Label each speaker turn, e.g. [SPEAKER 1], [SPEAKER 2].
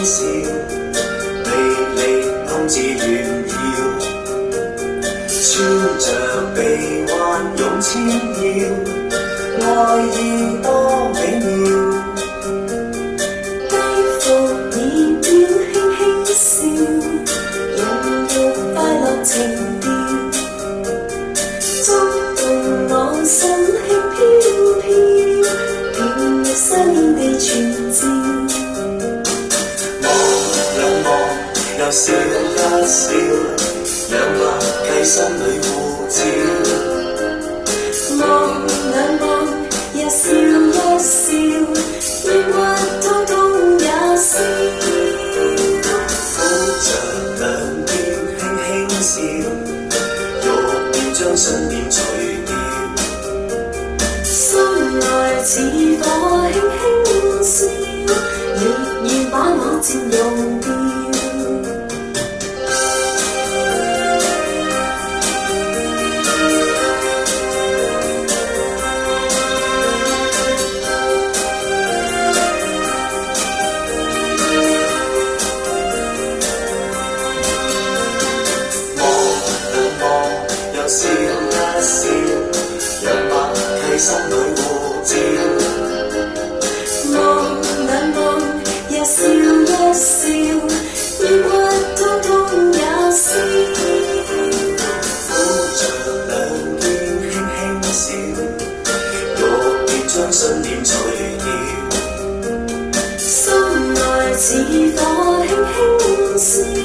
[SPEAKER 1] 笑，離離空自炫耀，穿着臂彎擁千要，愛意多美妙。
[SPEAKER 2] 低伏耳邊輕輕笑，融入快樂情調，觸動我心輕飄飄，甜蜜相應地傳召。
[SPEAKER 1] 又笑一笑，兩默契心裏護照。
[SPEAKER 2] 望兩望，又笑一笑，抑鬱通通也笑。
[SPEAKER 1] 扶着兩邊輕輕笑，欲要將信念除掉。
[SPEAKER 2] 心內似火輕輕燒，烈焰把我漸溶掉。
[SPEAKER 1] 笑一笑，兩默契心裏護照。
[SPEAKER 2] 望兩望，又笑一笑，抑鬱通通也笑。
[SPEAKER 1] 扶着兩肩輕輕笑，欲要將信念除掉。
[SPEAKER 2] 心內似火輕輕燒。